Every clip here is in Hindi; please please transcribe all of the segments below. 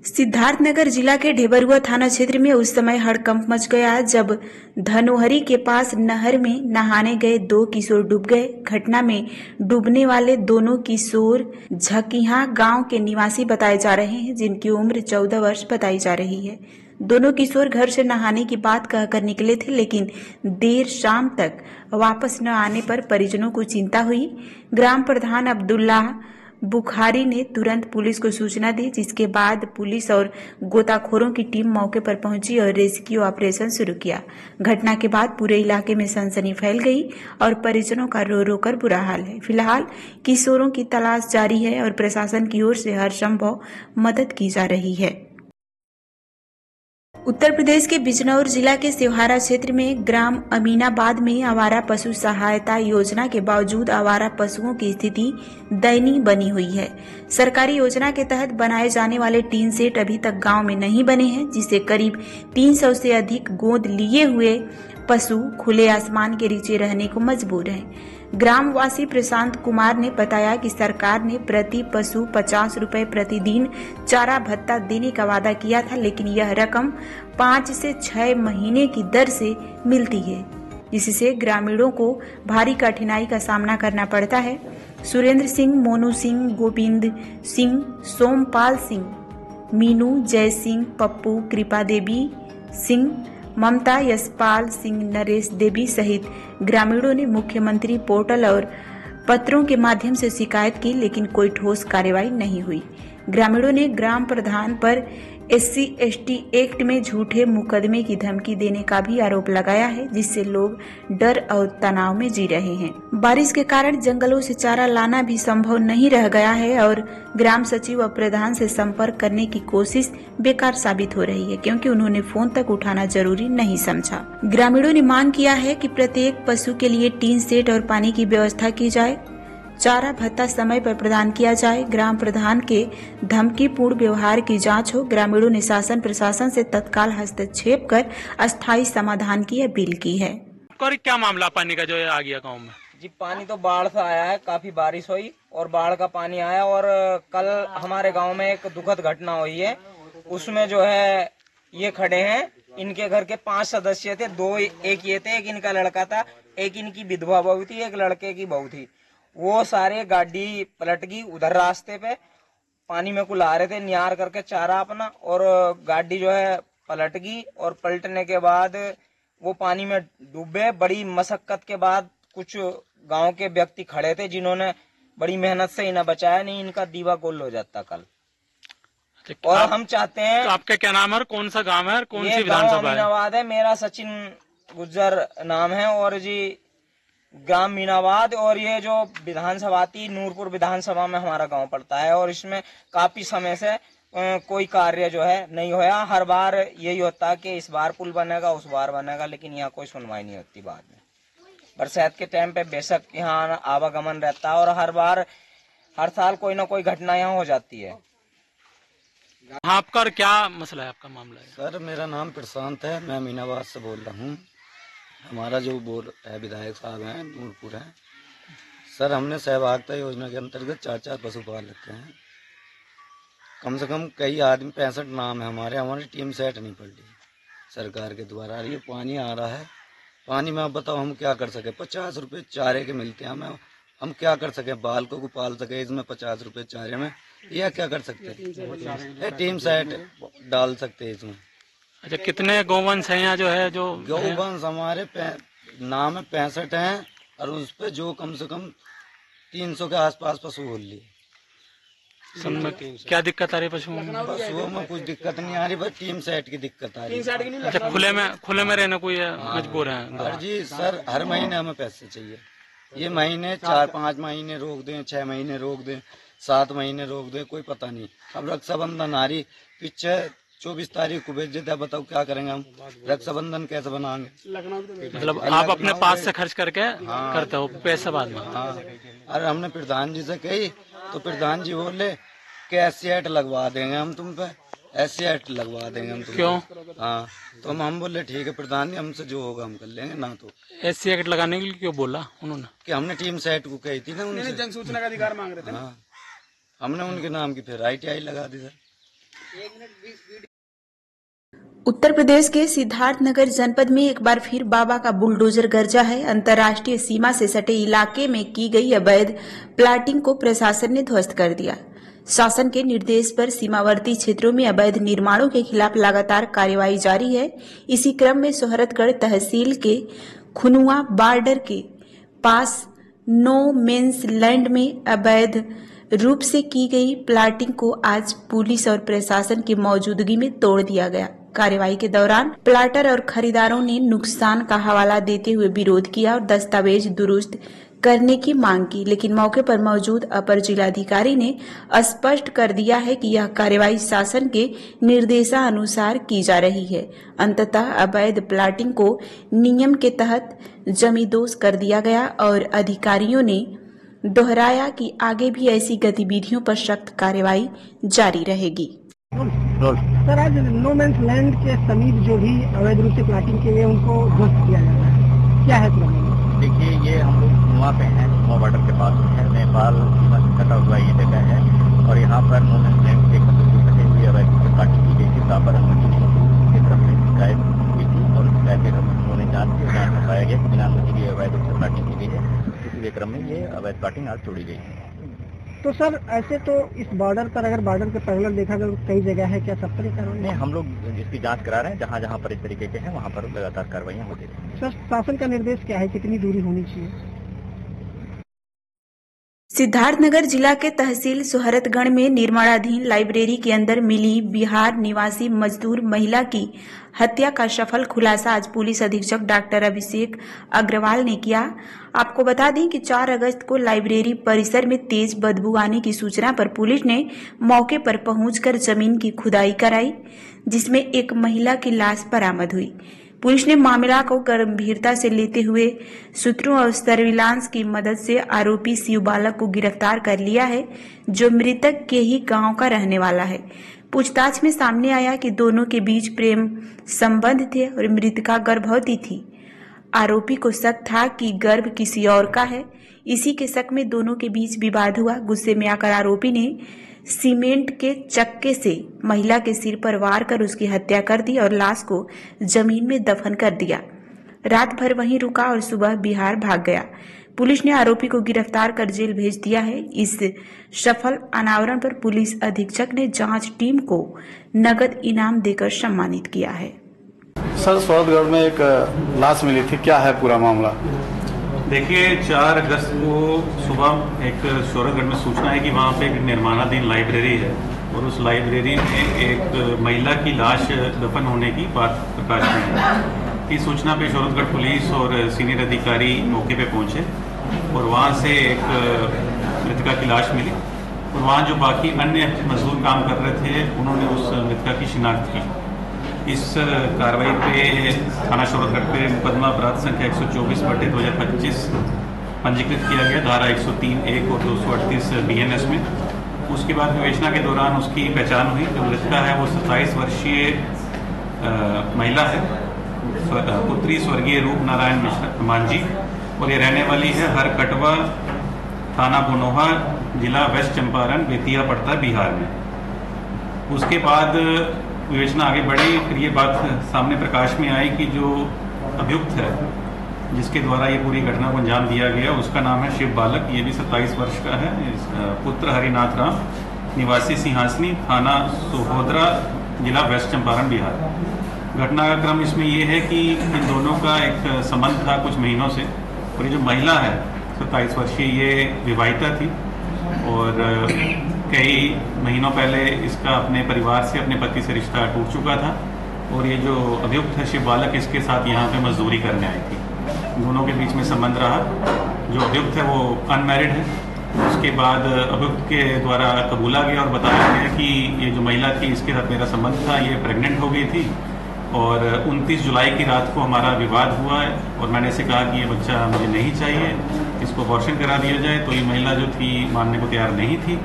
सिद्धार्थनगर जिला के ढेबरुआ थाना क्षेत्र में उस समय हड़कंप मच गया जब धनोहरी के पास नहर में नहाने गए दो किशोर डूब गए। घटना में डूबने वाले दोनों किशोर झकिया गांव के निवासी बताए जा रहे हैं, जिनकी उम्र 14 वर्ष बताई जा रही है। दोनों किशोर घर से नहाने की बात कहकर निकले थे, लेकिन देर शाम तक वापस न आने पर परिजनों को चिंता हुई। ग्राम प्रधान अब्दुल्लाह बुखारी ने तुरंत पुलिस को सूचना दी, जिसके बाद पुलिस और गोताखोरों की टीम मौके पर पहुंची और रेस्क्यू ऑपरेशन शुरू किया। घटना के बाद पूरे इलाके में सनसनी फैल गई और परिजनों का रो रो कर बुरा हाल है। फिलहाल किशोरों की तलाश जारी है और प्रशासन की ओर से हर संभव मदद की जा रही है। उत्तर प्रदेश के बिजनौर जिला के सिवहारा क्षेत्र में ग्राम अमीनाबाद में आवारा पशु सहायता योजना के बावजूद आवारा पशुओं की स्थिति दयनीय बनी हुई है। सरकारी योजना के तहत बनाए जाने वाले टीन सेट अभी तक गांव में नहीं बने हैं, जिससे करीब 300 से अधिक गोद लिए हुए पशु खुले आसमान के नीचे रहने को मजबूर हैं। ग्रामवासी प्रशांत कुमार ने बताया कि सरकार ने प्रति पशु 50 रुपए प्रतिदिन चारा भत्ता देने का वादा किया था, लेकिन यह रकम 5 से 6 महीने की दर से मिलती है, जिससे ग्रामीणों को भारी कठिनाई का सामना करना पड़ता है। सुरेंद्र सिंह, मोनू सिंह, गोविंद सिंह, सोमपाल सिंह, मीनू, जय सिंह, पप्पू, कृपा देवी सिंह, ममता, यशपाल सिंह, नरेश देवी सहित ग्रामीणों ने मुख्यमंत्री पोर्टल और पत्रों के माध्यम से शिकायत की, लेकिन कोई ठोस कार्रवाई नहीं हुई। ग्रामीणों ने ग्राम प्रधान पर SC/ST एक्ट में झूठे मुकदमे की धमकी देने का भी आरोप लगाया है, जिससे लोग डर और तनाव में जी रहे हैं। बारिश के कारण जंगलों से चारा लाना भी संभव नहीं रह गया है और ग्राम सचिव व प्रधान से संपर्क करने की कोशिश बेकार साबित हो रही है, क्योंकि उन्होंने फोन तक उठाना जरूरी नहीं समझा। ग्रामीणों ने मांग किया है कि प्रत्येक पशु के लिए टीन सेट और पानी की व्यवस्था की जाए, चारा भत्ता समय पर प्रदान किया जाए, ग्राम प्रधान के धमकीपूर्ण व्यवहार की जांच हो। ग्रामीणों ने शासन प्रशासन से तत्काल हस्तक्षेप कर अस्थायी समाधान की अपील की है। क्या मामला पानी का जो आ गया गाँव में? जी, पानी तो बाढ़ से आया है, काफी बारिश हुई और बाढ़ का पानी आया और कल हमारे गांव में एक दुखद घटना हुई है। उसमें जो है ये खड़े हैं, इनके घर के 5 सदस्य थे, 2 एक ये थे, एक इनका लड़का था, एक इनकी विधवा बहू थी, एक लड़के की बहू थी। वो सारे गाड़ी पलट गई उधर रास्ते पे, पानी में कुल आ रहे थे नियार करके चारा अपना, और गाड़ी जो है पलट गई और पलटने के बाद वो पानी में डूबे। बड़ी मशक्कत के बाद कुछ गांव के व्यक्ति खड़े थे, जिन्होंने बड़ी मेहनत से इन्हें बचाया, नहीं इनका दीवा गोल हो जाता कल। और हम चाहते हैं, तो आपका क्या नाम है, कौन सा गांव है और कौन सी विधानसभा है? अमीनाबाद है, मेरा सचिन गुज्जर नाम है और जी ग्राम मीनाबाद, और ये जो विधानसभा थी नूरपुर विधानसभा में हमारा गांव पड़ता है और इसमें काफी समय से कोई कार्य जो है नहीं होया। हर बार यही होता कि इस बार पुल बनेगा, उस बार बनेगा, लेकिन यहाँ कोई सुनवाई नहीं होती। बाद में बरसात के टाइम पे बेशक यहाँ आवागमन रहता है और हर साल कोई ना कोई घटना यहाँ हो जाती है। आपका क्या मसला है, आपका मामला है? सर, मेरा नाम प्रशांत है, मैं अमीनाबाद से बोल रहा हूँ। हमारा जो बोर्ड है, विधायक साहब हैं, नूरपुर हैं। सर, हमने सहभागिता योजना के अंतर्गत 4 पशु पाल रखे हैं। कम से कम कई आदमी, 65 नाम है हमारी टीम सेट नहीं पड़ रही सरकार के द्वारा। ये पानी आ रहा है, पानी में आप बताओ हम क्या कर सके? 50 रुपये चारे के मिलते हैं हमें, हम क्या कर सके? बालकों को पाल सके इसमें 50 रुपये चारे में, यह क्या कर सकते हैं? टीम सेट डाल सकते हैं इसमें। अच्छा, कितने गौवंश हैं यहाँ जो है? जो गौवंश हमारे नाम है 65 हैं और उस पे जो कम से कम 300 के आसपास पशु बोल लिए। क्या दिक्कत आ रही पशुओं में? पशुओं में कुछ दिक्कत नहीं आ रही, बस टीम सेट की दिक्कत आ रही है। अच्छा, खुले में रहना कोई मजबूर है? जी सर, हर महीने हमें पैसे चाहिए। ये महीने 4-5 महीने रोक दें, 6 महीने रोक दें, 7 महीने रोक दें, कोई पता नहीं। अब रक्षाबंधन आ रही, पीछे 24 तारीख को भेज देते हैं, बताओ क्या करेंगे हम? रक्षाबंधन कैसे बनाएंगे? मतलब आप अपने पास से खर्च करके करते हो पैसा बाद में? हाँ, अरे हमने प्रधान जी से कही तो प्रधान जी बोले कि SC लगवा देंगे हम तुम पे, SC लगवा देंगे हम तुम। क्यों? हाँ, तो हम बोले ठीक है प्रधान जी, हमसे जो होगा हम कर लेंगे। ना तो SC लगाने के लिए क्यों बोला उन्होंने? कि हमने टीम सेट को कही थी ना उनसे, जन सूचना का अधिकार मांग रहे थे। हाँ, हमने उनके नाम की फिर ITI लगा दी सर। उत्तर प्रदेश के सिद्धार्थनगर जनपद में एक बार फिर बाबा का बुलडोजर गरजा है। अंतर्राष्ट्रीय सीमा से सटे इलाके में की गई अवैध प्लाटिंग को प्रशासन ने ध्वस्त कर दिया। शासन के निर्देश पर सीमावर्ती क्षेत्रों में अवैध निर्माणों के खिलाफ लगातार कार्रवाई जारी है। इसी क्रम में सोहरतगढ़ तहसील के खुनुआ बॉर्डर के पास नो मेंस लैंड में अवैध रूप से की गई प्लाटिंग को आज पुलिस और प्रशासन की मौजूदगी में तोड़ दिया गया। कार्रवाई के दौरान प्लाटर और खरीदारों ने नुकसान का हवाला देते हुए विरोध किया और दस्तावेज दुरुस्त करने की मांग की, लेकिन मौके पर मौजूद अपर जिलाधिकारी ने स्पष्ट कर दिया है कि यह कार्रवाई शासन के निर्देशानुसार की जा रही है। अंततः अवैध प्लाटिंग को नियम के तहत जमींदोज कर दिया गया और अधिकारियों ने दोहराया कि आगे भी ऐसी गतिविधियों पर सख्त कार्रवाई जारी रहेगी। सर, आज नो मेंस लैंड के समीप जो भी अवैध रूप से प्लाटिंग के लिए उनको ध्वस्त किया जाता है, क्या है प्लान? देखिए, ये हम लोग कुआं पे हैं, कुआं बॉर्डर के पास है, नेपाल सीमा से कटा हुआ ये जगह है और यहाँ पर नो मेंस लैंड के कटे हुए अवैध रूप से प्लाटिंग की गई थी। जहाँ पर अनुमति की तरफ से शिकायत हुई थी और शिकायत के क्रम में उन्होंने जांच की, जांच में पाया गया कि बिना अनुमति के अवैध रूप से प्लाटिंग की गई है। इसी क्रम में ये अवैध प्लाटिंग आज तोड़ी गई है। तो सर, ऐसे तो इस बॉर्डर पर अगर बॉर्डर के पैरेलल देखा जाए कई जगह है, क्या सब पर कार्रवाई? नहीं, हम लोग इसकी जांच करा रहे हैं। जहाँ जहाँ पर इस तरीके के हैं वहाँ पर लगातार कार्रवाइयाँ होती रहेंगी। सर, शासन का निर्देश क्या है, कितनी दूरी होनी चाहिए? सिद्धार्थनगर जिला के तहसील सोहरतगढ़ में निर्माणाधीन लाइब्रेरी के अंदर मिली बिहार निवासी मजदूर महिला की हत्या का सफल खुलासा आज पुलिस अधीक्षक डॉक्टर अभिषेक अग्रवाल ने किया। आपको बता दें कि 4 अगस्त को लाइब्रेरी परिसर में तेज बदबू आने की सूचना पर पुलिस ने मौके पर पहुंचकर जमीन की खुदाई कराई, जिसमें एक महिला की लाश बरामद हुई। पुलिस ने मामला को गंभीरता से लेते हुए सूत्रों और सर्विलांस की मदद से आरोपी शिव बालक को गिरफ्तार कर लिया है, जो मृतक के ही गांव का रहने वाला है। पूछताछ में सामने आया कि दोनों के बीच प्रेम संबंध थे और मृतका गर्भवती थी। आरोपी को शक था कि गर्भ किसी और का है। इसी के शक में दोनों के बीच विवाद हुआ। गुस्से में आकर आरोपी ने सीमेंट के चक्के से महिला के सिर पर वार कर उसकी हत्या कर दी और लाश को जमीन में दफन कर दिया। रात भर वहीं रुका और सुबह बिहार भाग गया। पुलिस ने आरोपी को गिरफ्तार कर जेल भेज दिया है। इस सफल अनावरण पर पुलिस अधीक्षक ने जांच टीम को नगद इनाम देकर सम्मानित किया है। सर, सोहरतगढ़ में एक लाश मिली थी, क्या है पूरा मामला? देखिए, 4 अगस्त को सुबह एक सोहरतगढ़ में सूचना है कि वहाँ पे एक निर्माणाधीन लाइब्रेरी है और उस लाइब्रेरी में एक महिला की लाश दफन होने की बात प्रकाश में है। इस सूचना पे सोहरतगढ़ पुलिस और सीनियर अधिकारी मौके पे पहुंचे और वहाँ से एक मृतका की लाश मिली और वहाँ जो बाकी अन्य मजदूर काम कर रहे थे उन्होंने उस मृतका की शिनाख्त की। इस कार्रवाई पे थाना सोहरतगढ़ पे मुकदमा अपराध संख्या 124/2025 पंजीकृत किया गया, धारा 103(1) और 238 BNS में। उसके बाद विवेचना के दौरान उसकी पहचान हुई। जो मृतका है वो 27 वर्षीय महिला है, पुत्री स्वर्गीय रूप नारायण मांझी और ये रहने वाली है हर कटवा, थाना बोनोहा, जिला वेस्ट चंपारण, बेतिया पड़ता है, बिहार में। उसके बाद विवेचना आगे बढ़ी। फिर ये बात सामने प्रकाश में आई कि जो अभियुक्त है जिसके द्वारा ये पूरी घटना को अंजाम दिया गया उसका नाम है शिव बालक। ये भी 27 वर्ष का है, पुत्र हरिनाथ राम, निवासी सिंहासनी, थाना सोहोदरा, जिला वेस्ट चंपारण, बिहार। घटना का क्रम इसमें ये है कि इन दोनों का एक संबंध था कुछ महीनों से और ये जो महिला है 27 वर्षीय, ये विवाहिता थी और कई महीनों पहले इसका अपने परिवार से, अपने पति से रिश्ता टूट चुका था और ये जो अभियुक्त है शिव बालक, इसके साथ यहाँ पे मजदूरी करने आई थी। दोनों के बीच में संबंध रहा। जो अभियुक्त है वो अनमैरिड है। उसके बाद अभियुक्त के द्वारा कबूला गया और बताया गया कि ये जो महिला थी इसके साथ मेरा संबंध था, ये प्रेग्नेंट हो गई थी और 29 जुलाई की रात को हमारा विवाद हुआ है और मैंने इसे कहा कि ये बच्चा मुझे नहीं चाहिए, इसको अबॉर्शन करा दिया जाए। तो ये महिला जो थी मानने को तैयार नहीं थी।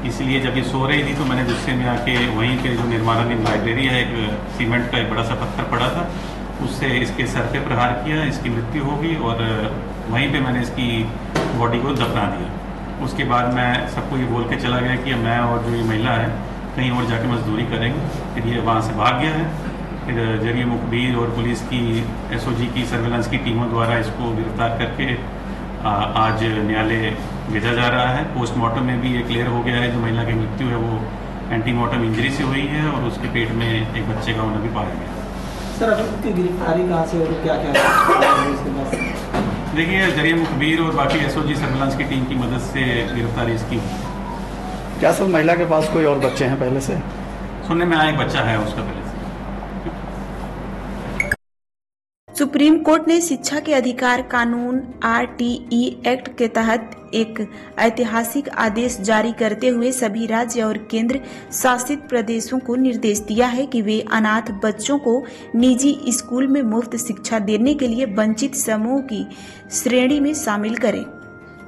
इसलिए जब ये सो रही थी तो मैंने गुस्से में आके वहीं के जो निर्माणाधीन लाइब्रेरी है, एक सीमेंट का एक बड़ा सा पत्थर पड़ा था, उससे इसके सर पे प्रहार किया। इसकी मृत्यु हो गई और वहीं पे मैंने इसकी बॉडी को दफना दिया। उसके बाद मैं सबको ये बोल के चला गया कि मैं और जो ये महिला है कहीं और जाके मजदूरी करेंगे। फिर ये वहाँ से भाग गया है। फिर जरिए मुखबिर और पुलिस की SOG की सर्वेलेंस की टीमों द्वारा इसको गिरफ्तार करके आज न्यायालय भेजा जा रहा है। पोस्टमार्टम में भी ये क्लियर हो गया है जो महिला की मृत्यु है वो एंटीमॉर्टम इंजरी से हुई है और उसके पेट में एक बच्चे का होना भी पाया गया। सर अभी गिरफ्तारी कहाँ से और क्या क्या? देखिए जरिए मुखबिर और बाकी SOG सर्वेलेंस की टीम की मदद से गिरफ्तारी इसकी हुई। क्या सर महिला के पास कोई और बच्चे हैं पहले से? सुनने में आया एक बच्चा है उसका पहले से। सुप्रीम कोर्ट ने शिक्षा के अधिकार कानून RTE एक्ट के तहत एक ऐतिहासिक आदेश जारी करते हुए सभी राज्य और केंद्र शासित प्रदेशों को निर्देश दिया है कि वे अनाथ बच्चों को निजी स्कूल में मुफ्त शिक्षा देने के लिए वंचित समूह की श्रेणी में शामिल करें।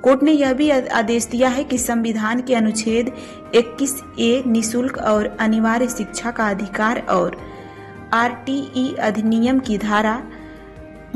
कोर्ट ने यह भी आदेश दिया है कि संविधान के अनुच्छेद 21A निःशुल्क और अनिवार्य शिक्षा का अधिकार और RTE अधिनियम की धारा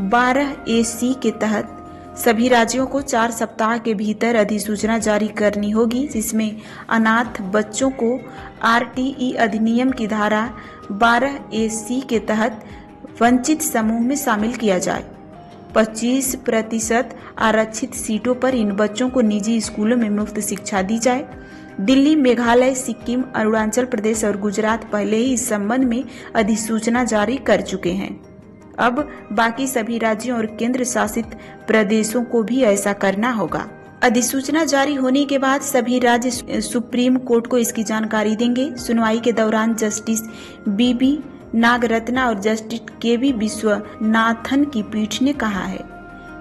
12AC के तहत सभी राज्यों को 4 सप्ताह के भीतर अधिसूचना जारी करनी होगी जिसमें अनाथ बच्चों को RTE अधिनियम की धारा 12AC के तहत वंचित समूह में शामिल किया जाए। 25% आरक्षित सीटों पर इन बच्चों को निजी स्कूलों में मुफ्त शिक्षा दी जाए। दिल्ली, मेघालय, सिक्किम, अरुणाचल प्रदेश और गुजरात पहले ही इस संबंध में अधिसूचना जारी कर चुके हैं। अब बाकी सभी राज्यों और केंद्र शासित प्रदेशों को भी ऐसा करना होगा। अधिसूचना जारी होने के बाद सभी राज्य सुप्रीम कोर्ट को इसकी जानकारी देंगे। सुनवाई के दौरान जस्टिस BB नागरत्ना और जस्टिस KV विश्वनाथन की पीठ ने कहा है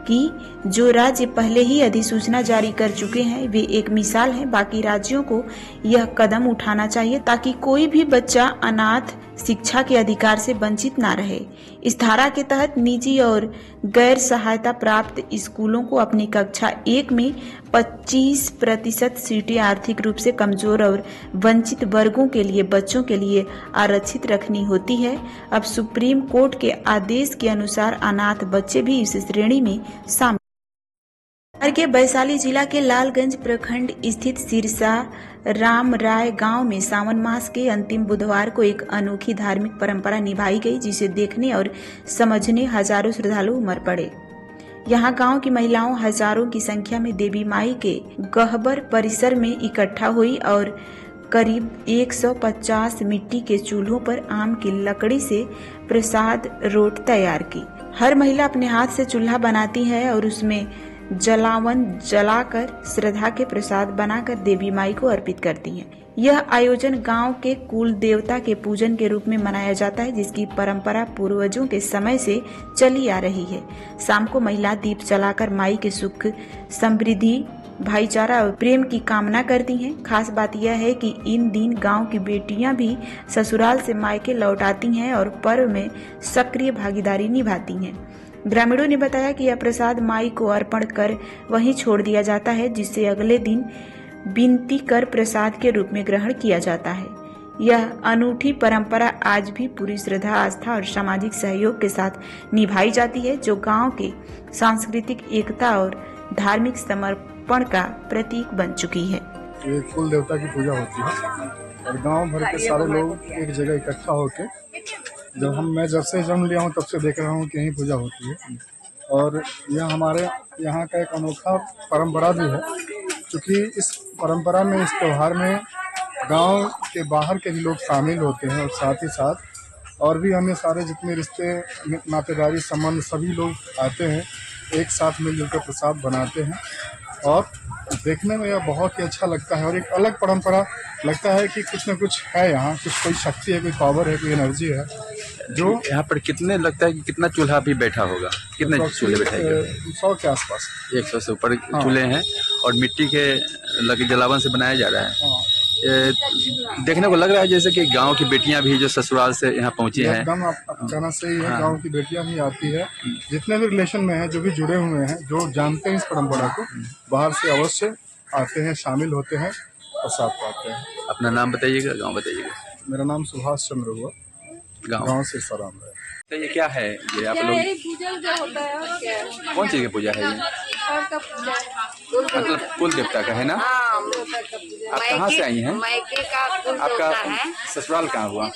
कि जो राज्य पहले ही अधिसूचना जारी कर चुके हैं वे एक मिसाल हैं। बाकी राज्यों को यह कदम उठाना चाहिए ताकि कोई भी बच्चा अनाथ शिक्षा के अधिकार से वंचित न रहे। इस धारा के तहत निजी और गैर सहायता प्राप्त स्कूलों को अपनी कक्षा 1 में 25% सीटें आर्थिक रूप से कमजोर और वंचित वर्गों के लिए बच्चों के लिए आरक्षित रखनी होती है। अब सुप्रीम कोर्ट के आदेश के अनुसार अनाथ बच्चे भी इस श्रेणी में शामिल। बिहार के वैशाली जिला के लालगंज प्रखंड स्थित सिरसा राम राय गांव में सावन मास के अंतिम बुधवार को एक अनोखी धार्मिक परंपरा निभाई गई जिसे देखने और समझने हजारों श्रद्धालु उमड़ पड़े। यहां गांव की महिलाओं हजारों की संख्या में देवी माई के गह्वर परिसर में इकट्ठा हुई और करीब 150 मिट्टी के चूल्हों पर आम की लकड़ी से प्रसाद रोट तैयार की। हर महिला अपने हाथ से चूल्हा बनाती है और उसमें जलावन जलाकर श्रद्धा के प्रसाद बनाकर देवी माई को अर्पित करती हैं। यह आयोजन गांव के कुल देवता के पूजन के रूप में मनाया जाता है जिसकी परंपरा पूर्वजों के समय से चली आ रही है। शाम को महिला दीप जलाकर माई के सुख समृद्धि भाईचारा और प्रेम की कामना करती हैं। खास बात यह है कि इन दिन गांव की बेटियां भी ससुराल से मायके लौट आती हैं और पर्व में सक्रिय भागीदारी निभाती हैं। ग्रामीणों ने बताया कि यह प्रसाद माई को अर्पण कर वहीं छोड़ दिया जाता है जिससे अगले दिन विनती कर प्रसाद के रूप में ग्रहण किया जाता है। यह अनूठी परंपरा आज भी पूरी श्रद्धा, आस्था और सामाजिक सहयोग के साथ निभाई जाती है जो गांव के सांस्कृतिक एकता और धार्मिक समर्पण का प्रतीक बन चुकी है। ये कुल देवता की पूजा होती है और गांव भर के सारे लोग एक जगह इकट्ठा होकर मैं जब से जन्म लिया हूँ तब से देख रहा हूँ कि यही पूजा होती है और यह हमारे यहाँ का एक अनोखा परंपरा भी है क्योंकि इस परंपरा में, इस त्यौहार में गांव के बाहर के भी लोग शामिल होते हैं और साथ ही साथ और भी अन्य सारे जितने रिश्ते नातेदारी संबंध सभी लोग आते हैं, एक साथ मिलजुल कर प्रसाद बनाते हैं और देखने में यह बहुत ही अच्छा लगता है और एक अलग परंपरा लगता है कि कुछ न कुछ है यहाँ, कुछ कोई शक्ति है, कोई पावर है, कोई एनर्जी है। जो यहाँ पर कितने लगता है कि कितना चूल्हा भी बैठा होगा, कितने चूल्हे बैठे 100 के आसपास, 100 से ऊपर चूल्हे हैं और मिट्टी के लकड़ी जलावन से बनाया जा रहा है। देखने को लग रहा है जैसे कि गांव की बेटियां भी जो ससुराल से यहाँ पहुंची हैं। एकदम आप कहना सही है, गांव की बेटियां भी आती है, जितने भी रिलेशन में हैं, जो भी जुड़े हुए हैं, जो जानते हैं इस परंपरा को, बाहर से अवश्य आते हैं, शामिल होते हैं और साथ पाते हैं। अपना नाम बताइएगा, गाँव बताइएगा। मेरा नाम सुभाष चंद्र हुआ, गाँव से सराम है। तो ये क्या है, ये आप लोग पूजा होता है और क्या है? कौन चीज की पूजा है ये? और का पूजा है। मतलब कुल देवता का है ना? आप कहाँ से आई हैं? मायके का कुल देवता आपका है। ससुराल कहाँ हुआ?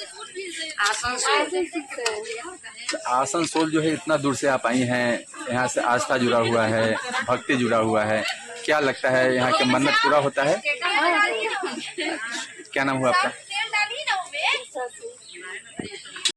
आसनसोल जो है, इतना दूर से आप आई हैं, यहाँ से आस्था जुड़ा हुआ है, भक्ति जुड़ा हुआ है, क्या लगता है यहाँ के मन्नत पूरा होता है? क्या नाम हुआ आपका?